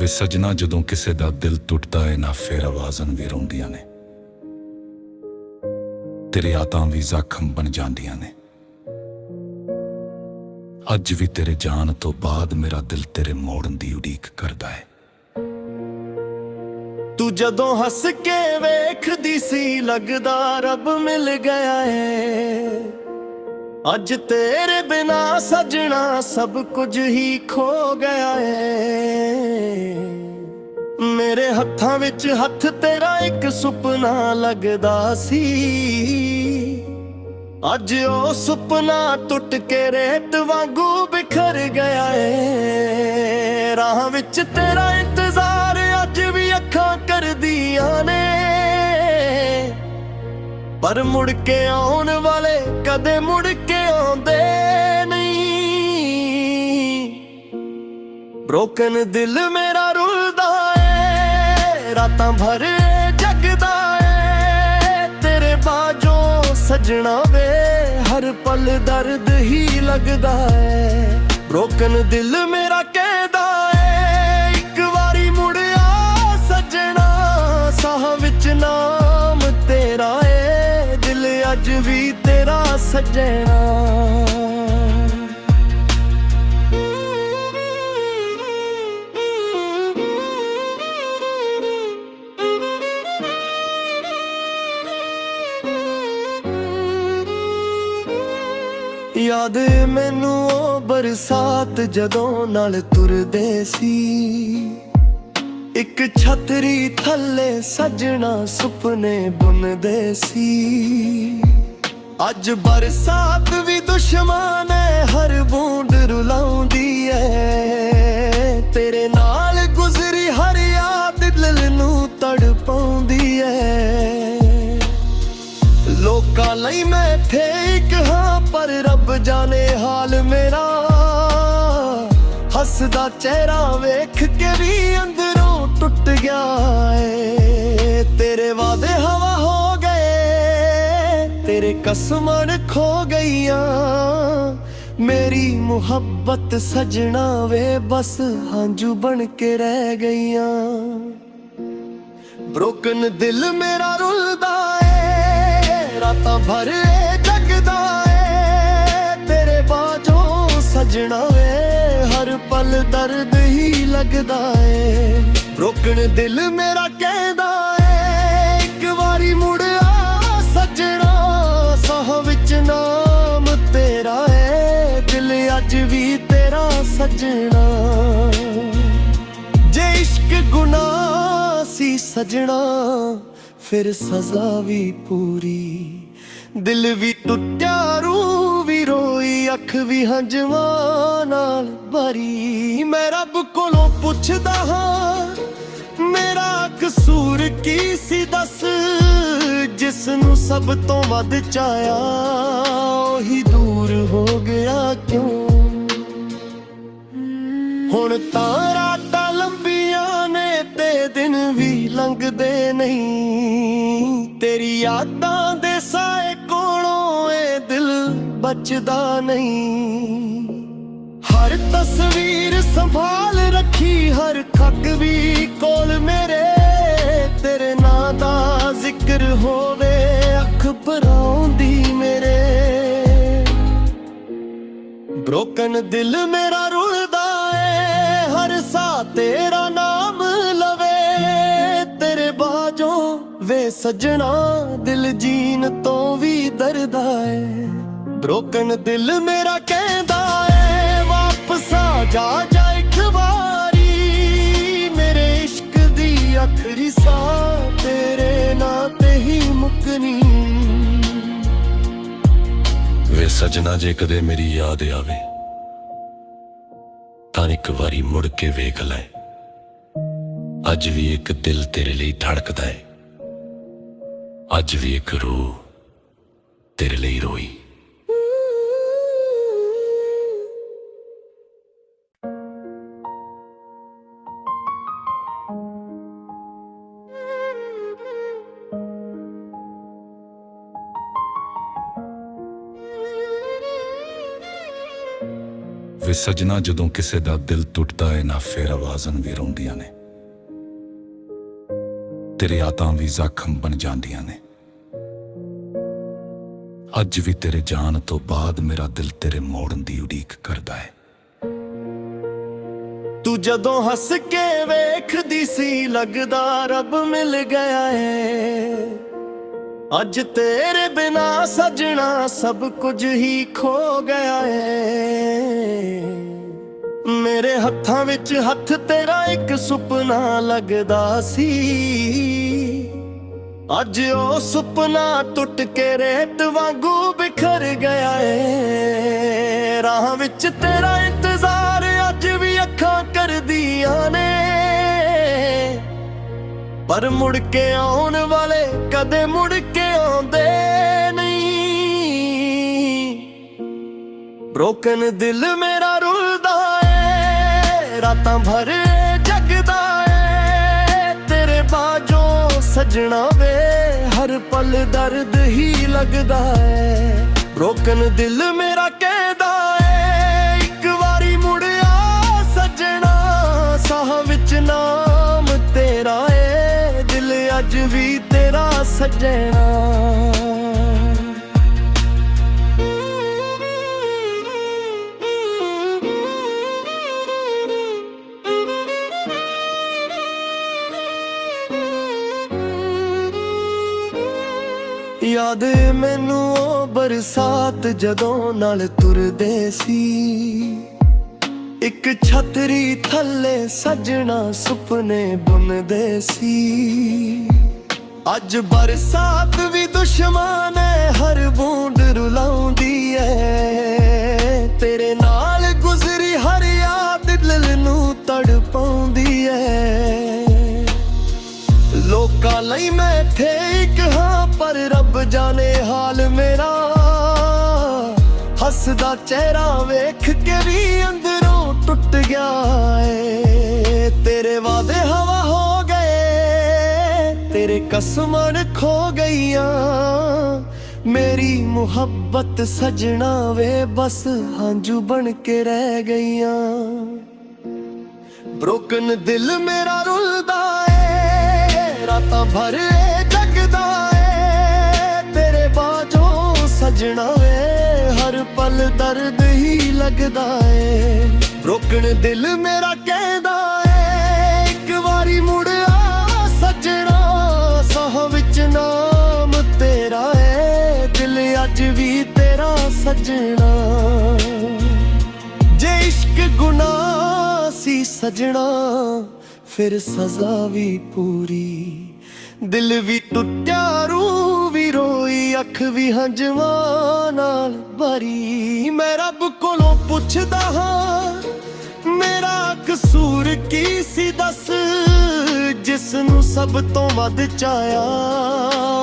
ਵੇ ਸਜਣਾ ਜਦੋਂ ਕਿਸੇ ਦਾ ਦਿਲ ਟੁੱਟਦਾ ਏ ਨਾ ਫੇਰ ਆਵਾਜ਼ਾਂ ਵੀ ਰੋਂਦੀਆਂ ਨੇ। ਤੇਰੇ ਯਾਦਾਂ ਵੀ ਜ਼ਖਮ ਬਣ ਜਾਂਦੀਆਂ ਨੇ। ਅੱਜ ਵੀ ਤੇਰੇ ਜਾਣ ਤੋਂ ਬਾਅਦ ਮੇਰਾ ਦਿਲ ਤੇਰੇ ਮੋੜਨ ਦੀ ਉਡੀਕ ਕਰਦਾ ਏ। ਤੂੰ ਜਦੋਂ ਹੱਸ ਕੇ ਵੇਖਦੀ ਸੀ ਲੱਗਦਾ ਰੱਬ ਮਿਲ ਗਿਆ ਏ। ਅੱਜ ਤੇਰੇ ਬਿਨਾ ਸਜਣਾ ਸਭ ਕੁਝ ਹੀ ਖੋ ਗਿਆ ਏ। ਮੇਰੇ ਹੱਥਾਂ ਵਿੱਚ ਹੱਥ ਤੇਰਾ ਇੱਕ ਸੁਪਨਾ ਲੱਗਦਾ ਸੀ। ਅੱਜ ਉਹ ਸੁਪਨਾ ਟੁੱਟ ਕੇ ਰੇਤ ਵਾਂਗੂ ਬਿਖਰ ਗਿਆ ਏ। ਰਾਹ ਵਿੱਚ ਤੇਰਾ ਇੰਤਜ਼ਾਰ ਅੱਜ ਵੀ ਅੱਖਾਂ ਕਰਦੀਆਂ ਨੇ, ਪਰ ਮੁੜ ਕੇ ਆਉਣ ਵਾਲੇ ਕਦੇ ਮੁੜ ਕੇ ਆਉਂਦੇ ਨਹੀਂ। ਬ੍ਰੋਕਨ ਦਿਲ ਮੇਰਾ ਰੁਲਦਾ ਏ, ਰਾਤਾਂ ਭਰ ਜਗਦਾ ਏ। ਤੇਰੇ ਬਾਝੋਂ ਸਜਣਾ ਵੇ ਹਰ ਪਲ ਦਰਦ ਹੀ ਲੱਗਦਾ ਏ। ਬ੍ਰੋਕਨ ਦਿਲ ਮੇਰਾ ਕਹਿੰਦਾ ਏ ਇੱਕ ਵਾਰੀ ਮੁੜ ਆ ਸਜਣਾ। ਸਾਹ ਵਿੱਚ ਨਾਮ ਤੇਰਾ ਏ, ਦਿਲ ਅੱਜ ਵੀ ਤੇਰਾ ਸਜਣਾ। ਯਾਦ ਮੈਨੂੰ ਉਹ ਬਰਸਾਤ ਜਦੋਂ ਨਾਲ ਤੁਰਦੇ ਸੀ। ਇੱਕ ਛਤਰੀ ਥੱਲੇ ਸਜਣਾ ਸੁਪਨੇ ਬੁਣਦੇ ਸੀ। ਅੱਜ ਬਰਸਾਤ ਵੀ ਦੁਸ਼ਮਣ ਏ, ਹਰ ਬੂੰਦ ਰੁਲਾਉਂਦੀ ਏ। ਤੇਰੇ ਨਾਲ ਗੁਜ਼ਰੀ ਹਰ ਯਾਦ ਦਿਲ ਨੂੰ ਤੜਪਾਉਂਦੀ ਏ। ਲੋਕਾਂ ਲਈ ਮੈਂ ਇੱਥੇ ਇੱਕ ਹਾਂ, ਪਰ ਰੱਬ ਜਾਣੇ ਹਾਲ ਮੇਰਾ। ਹੱਸਦਾ ਚਿਹਰਾ ਵੇਖ ਕੇ ਵੀ ਅੰਦਰੋਂ ਟੁੱਟ ਗਿਆ ਏ। ਤੇਰੇ ਵਾਅਦੇ ਹਵਾ ਹੋ ਗਏ, ਤੇਰੇ ਕਸਮਾਂ ਖੋ ਗਈਆਂ। ਮੇਰੀ ਮੁਹੱਬਤ ਸਜਣਾ ਵੇ ਬਸ ਹੰਝੂ ਬਣ ਕੇ ਰਹਿ ਗਈਆਂ। ਬ੍ਰੋਕਨ ਦਿਲ ਮੇਰਾ ਰੁਲਦਾ ਏ, ਰਾਤਾਂ ਭਰ ਜਗਦਾ ਏ। ਤੇਰੇ ਬਾਝੋਂ ਸਜਣਾ ਵੇ ਹਰ ਪਲ ਦਰਦ ਹੀ ਲੱਗਦਾ ਏ। ਬ੍ਰੋਕਨ ਦਿਲ ਮੇਰਾ ਕਹਿੰਦਾ ਏ ਇੱਕ ਵਾਰੀ ਮੁੜ ਆ ਸਜਣਾ। ਸਾਹ ਵਿੱਚ ਨਾਮ ਤੇਰਾ ਏ, ਦਿਲ ਅੱਜ ਵੀ ਤੇਰਾ ਸਜਣਾ। ਜੇ ਇਸ਼ਕ ਗੁਨਾਹ ਸੀ ਸਜਣਾ ਫਿਰ ਸਜ਼ਾ ਵੀ ਪੂਰੀ। ਦਿਲ ਵੀ ਟੁੱਟਿਆ ਰੂਹ ਵੀ ਰੋਈ, ਅੱਖ ਵੀ ਹੰਝੂਆਂ ਨਾਲ ਭਰੀ। ਮੈਂ ਰੱਬ ਕੋਲੋਂ ਪੁੱਛਦਾ ਹਾਂ ਮੇਰਾ ਕਸੂਰ ਕੀ ਸੀ ਦੱਸ। ਜਿਸ ਨੂੰ ਸਭ ਤੋਂ ਵੱਧ ਚਾਹਿਆ ਉਹੀ ਦੂਰ ਹੋ ਗਿਆ ਕਿਉਂ। ਹੁਣ ਤਾਂ ਰਾਤਾਂ ਲੰਬੀਆਂ ਨੇ ਤੇ ਦਿਨ ਵੀ ਲੰਘਦੇ ਨਹੀਂ। ਤੇਰੀ ਯਾਦਾਂ ਦੇ ਸਾਏ ਕੋਲੋਂ ਇਹ ਦਿਲ ਬਚਦਾ ਨਹੀਂ। ਹਰ ਤਸਵੀਰ ਸੰਭਾਲ ਰੱਖੀ, ਹਰ ਖੱਕ ਵੀ ਕੋਲ ਮੇਰੇ। ਤੇਰੇ ਨਾਂ ਦਾ ਜ਼ਿਕਰ ਹੋਵੇ ਅੱਖ ਭਰਾਉਂਦੀ ਮੇਰੇ। ਬ੍ਰੋਕਨ ਦਿਲ ਮੇਰਾ ਰੁਲਦਾ ਏ, ਹਰ ਸਾਹ ਤੇਰਾ ਨਾਮ ਲਵੇ। ਤੇਰੇ ਬਾਝੋਂ ਵੇ ਸਜਣਾ ਦਿਲ ਜੀਣ ਤੋਂ ਵੀ ਡਰਦਾ ਏ। ਬ੍ਰੋਕਨ ਦਿਲ ਮੇਰਾ ਕਹਿੰਦਾ ਏ ਵਾਪਸ ਆ ਜਾ ਇੱਕ ਵਾਰੀ। ਮੇਰੇ ਇਸ਼ਕ ਦੀ ਆਖਰੀ ਸਾਹ ਤੇਰੇ ਨਾਂ ਤੇ ਹੀ ਮੁੱਕਣੀ। ਵੇ ਸਜਣਾ ਜੇ ਕਦੇ ਮੇਰੀ ਯਾਦ ਆਵੇ ਤਾਂ ਇੱਕ ਵਾਰੀ ਮੁੜ ਕੇ ਵੇਖ ਲੈ। ਅੱਜ ਵੀ ਇੱਕ ਦਿਲ ਤੇਰੇ ਲਈ ਧੜਕਦਾ ਏ। ਅੱਜ ਵੀ ਇੱਕ ਰੂਹ ਤੇਰੇ ਲਈ ਰੋਈ। ਵੇ ਸਜਣਾ ਜਦੋਂ ਕਿਸੇ ਦਾ ਦਿਲ ਟੁੱਟਦਾ ਏ ਨਾ ਫੇਰ ਆਵਾਜ਼ਾਂ ਵੀ ਰੋਂਦੀਆਂ ਨੇ। ਤੇਰੇ ਆਤਾਂ ਵੀ ਜ਼ਖਮ ਬਣ ਜਾਂਦੀਆਂ ਨੇ। ਅੱਜ ਵੀ ਤੇਰੇ ਜਾਣ ਤੋਂ ਬਾਅਦ ਮੇਰਾ ਦਿਲ ਤੇਰੇ ਮੋੜਨ ਦੀ ਉਡੀਕ ਕਰਦਾ ਹੈ। ਤੂੰ ਜਦੋਂ ਹੱਸ ਕੇ ਵੇਖਦੀ ਸੀ ਲੱਗਦਾ ਰੱਬ ਮਿਲ ਗਿਆ ਏ। ਅੱਜ ਤੇਰੇ ਬਿਨਾ ਸਜਣਾ ਸਭ ਕੁਝ ਹੀ ਖੋ ਗਿਆ ਏ। ਮੇਰੇ ਹੱਥਾਂ ਵਿੱਚ ਹੱਥ ਤੇਰਾ ਇੱਕ ਸੁਪਨਾ ਲੱਗਦਾ ਸੀ। ਅੱਜ ਉਹ ਸੁਪਨਾ ਟੁੱਟ ਕੇ ਰੇਤ ਵਾਂਗੂ ਬਿਖਰ ਗਿਆ ਏ। ਰਾਹ ਵਿੱਚ ਤੇਰਾ ਇੰਤਜ਼ਾਰ ਅੱਜ ਵੀ ਅੱਖਾਂ ਕਰਦੀਆਂ ਨੇ, ਪਰ ਮੁੜ ਕੇ ਆਉਣ ਵਾਲੇ ਕਦੇ ਮੁੜ ਕੇ ਆਉਂਦੇ ਨਹੀਂ। ਬ੍ਰੋਕਨ ਦਿਲ ਮੇਰਾ ਰੁਲਦਾ ਏ, ਰਾਤਾਂ ਭਰ ਜਗਦਾ ਏ। ਤੇਰੇ ਬਾਝੋਂ ਸਜਣਾ ਵੇ ਹਰ ਪਲ ਦਰਦ ਹੀ ਲੱਗਦਾ ਏ। ਬ੍ਰੋਕਨ ਦਿਲ ਮੇਰਾ ਕਹਿੰਦਾ ਏ ਇੱਕ ਵਾਰੀ ਮੁੜ ਆ ਸਜਣਾ। ਸਾਹ ਵਿੱਚ ਨਾਮ ਤੇਰਾ ਏ, ਦਿਲ ਅੱਜ ਵੀ ਤੇਰਾ ਸਜਣਾ। ਯਾਦ ਮੈਨੂੰ ਉਹ ਬਰਸਾਤ ਜਦੋਂ ਨਾਲ ਤੁਰਦੇ ਸੀ। ਇੱਕ ਛਤਰੀ ਥੱਲੇ ਸਜਣਾ ਸੁਪਨੇ ਬੁਣਦੇ ਸੀ। ਅੱਜ ਬਰਸਾਤ ਵੀ ਦੁਸ਼ਮਣ ਏ, ਹਰ ਬੂੰਦ ਰੁਲਾਉਂਦੀ ਏ। ਤੇਰੇ ਨਾਲ ਗੁਜ਼ਰੀ ਹਰ ਯਾਦ ਦਿਲ ਨੂੰ ਤੜਪਾਉਂਦੀ ਏ। ਲੋਕਾਂ ਲਈ ਮੈਂ ਇੱਥੇ ਇੱਕ ਹਾਂ, ਪਰ ਰੱਬ ਜਾਣੇ ਹਾਲ ਮੇਰਾ। ਹੱਸਦਾ ਚਿਹਰਾ ਵੇਖ ਕੇ ਵੀ ਅੰਦਰੋਂ ਟੁੱਟ ਗਿਆ ਏ। ਤੇਰੇ ਵਾਅਦੇ ਹਵਾ ਹੋ ਗਏ, ਤੇਰੇ ਕਸਮਾਂ ਖੋ ਗਈਆਂ। ਮੇਰੀ ਮੁਹੱਬਤ ਸਜਣਾ ਵੇ ਬਸ ਹੰਝੂ ਬਣ ਕੇ ਰਹਿ ਗਈਆਂ। ਬ੍ਰੋਕਨ ਦਿਲ ਮੇਰਾ ਰੁਲਦਾ ਏ, ਰਾਤਾਂ ਭਰ ਜਗਦਾ ਏ। ਤੇਰੇ ਬਾਝੋਂ ਸਜਣਾ ਵੇ ਹਰ ਪਲ ਦਰਦ ਹੀ ਲੱਗਦਾ ਏ। ਬ੍ਰੋਕਨ ਦਿਲ ਮੇਰਾ ਕਹਿੰਦਾ ਏ ਇੱਕ ਵਾਰੀ ਮੁੜ ਆ ਸਜਣਾ। ਸਾਹ ਵਿੱਚ ਨਾਮ ਤੇਰਾ ਏ, ਦਿਲ ਅੱਜ ਵੀ ਤੇਰਾ ਸਜਣਾ। ਜੇ ਇਸ਼ਕ ਗੁਨਾਹ ਸੀ ਸਜਣਾ ਫਿਰ ਸਜ਼ਾ ਵੀ ਪੂਰੀ। ਦਿਲ ਵੀ ਟੁੱਟਿਆ ਰੂਹ ਵੀ ਰੋਈ, ਅੱਖ ਵੀ ਹੰਝੂਆਂ ਨਾਲ ਭਰੀ। ਮੈਂ ਰੱਬ ਕੋਲੋਂ ਪੁੱਛਦਾ ਹਾਂ ਮੇਰਾ ਕਸੂਰ ਕੀ ਸੀ ਦੱਸ। ਜਿਸ ਨੂੰ ਸਭ ਤੋਂ ਵੱਧ ਚਾਹਿਆ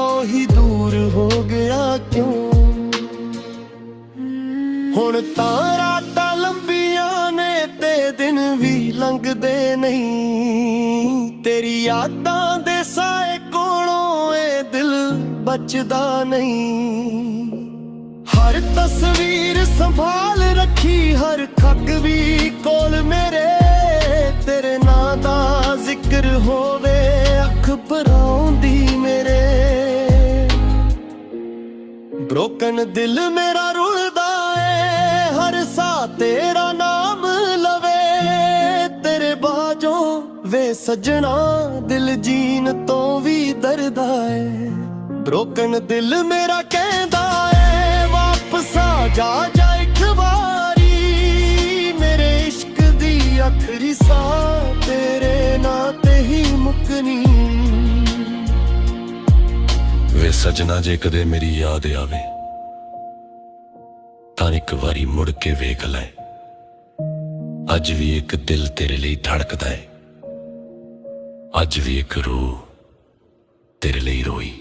ਉਹੀ ਦੂਰ ਹੋ ਗਿਆ ਕਿਉਂ। ਹੁਣ ਤਾਂ ਰਾਤਾਂ ਲੰਬੀਆਂ ਨੇ ਤੇ ਦਿਨ ਵੀ ਲੰਘਦੇ ਨਹੀਂ। ਤੇਰੀ ਯਾਦਾਂ ਦੇ ਸਾਏ ਕੋਲੋਂ ਇਹ ਦਿਲ ਬਚਦਾ ਨਹੀਂ। ਹਰ ਤਸਵੀਰ ਸੰਭਾਲ ਰੱਖੀ, ਹਰ ਖੱਕ ਵੀ ਕੋਲ ਮੇਰੇ। ਤੇਰੇ ਨਾਂ ਦਾ ਜ਼ਿਕਰ ਹੋਵੇ ਅੱਖ ਭਰਾਉਂਦੀ ਮੇਰੇ। ਬ੍ਰੋਕਨ ਦਿਲ ਮੇਰਾ ਰੁਲਦਾ ਏ, ਹਰ ਸਾਹ ਤੇਰਾ ਨਾਮ ਲਵੇ। ਤੇਰੇ ਬਾਝੋਂ ਵੇ ਸਜਣਾ ਦਿਲ ਜੀਣ ਤੋਂ ਵੀ ਡਰਦਾ ਏ। ਬ੍ਰੋਕਨ ਦਿਲ ਮੇਰਾ ਕਹਿੰਦਾ ਏ ਵਾਪਸ ਆ ਜਾ ਇੱਕ ਵਾਰੀ। ਮੇਰੇ ਇਸ਼ਕ ਦੀ ਆਖਰੀ ਸਾਹ ਤੇਰੇ ਨਾਂ ਤੇ ਹੀ ਮੁੱਕਣੀ। ਵੇ ਸਜਣਾ ਜੇ ਕਦੇ ਮੇਰੀ ਯਾਦ ਆਵੇ ਤਾਂ ਇੱਕ ਵਾਰੀ ਮੁੜ ਕੇ ਵੇਖ ਲੈ। ਅੱਜ ਵੀ ਇੱਕ ਦਿਲ ਤੇਰੇ ਲਈ ਧੜਕਦਾ ਹੈ। ਅੱਜ ਵੀ ਇੱਕ ਰੂਹ ਤੇਰੇ ਲਈ ਰੋਈ।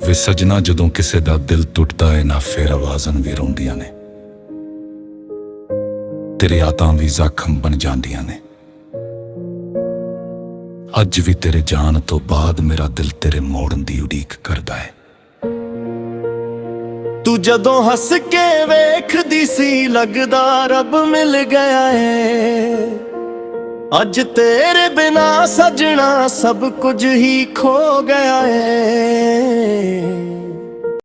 ਵੇ ਸਜਣਾ ਜਦੋਂ ਕਿਸੇ ਦਾ ਦਿਲ ਟੁੱਟਦਾ ਏ ਨਾ ਫੇਰ ਆਵਾਜ਼ਾਂ ਵੀ ਰੋਂਦੀਆਂ ਨੇ। ਤੇਰੇ ਆਤਾਂ ਵੀ ਜ਼ਖਮ ਬਣ ਜਾਂਦੀਆਂ ਨੇ। ਅੱਜ ਵੀ ਤੇਰੇ ਜਾਣ ਤੋਂ ਬਾਅਦ ਮੇਰਾ ਦਿਲ ਤੇਰੇ ਮੋੜਨ ਦੀ ਉਡੀਕ ਕਰਦਾ ਹੈ। ਤੂੰ ਜਦੋਂ ਹੱਸ ਕੇ ਵੇਖਦੀ ਸੀ ਲੱਗਦਾ ਰੱਬ ਮਿਲ ਗਿਆ ਏ। ਅੱਜ ਤੇਰੇ ਬਿਨਾ ਸਜਣਾ ਸਭ ਕੁਝ ਹੀ ਖੋ ਗਿਆ ਏ।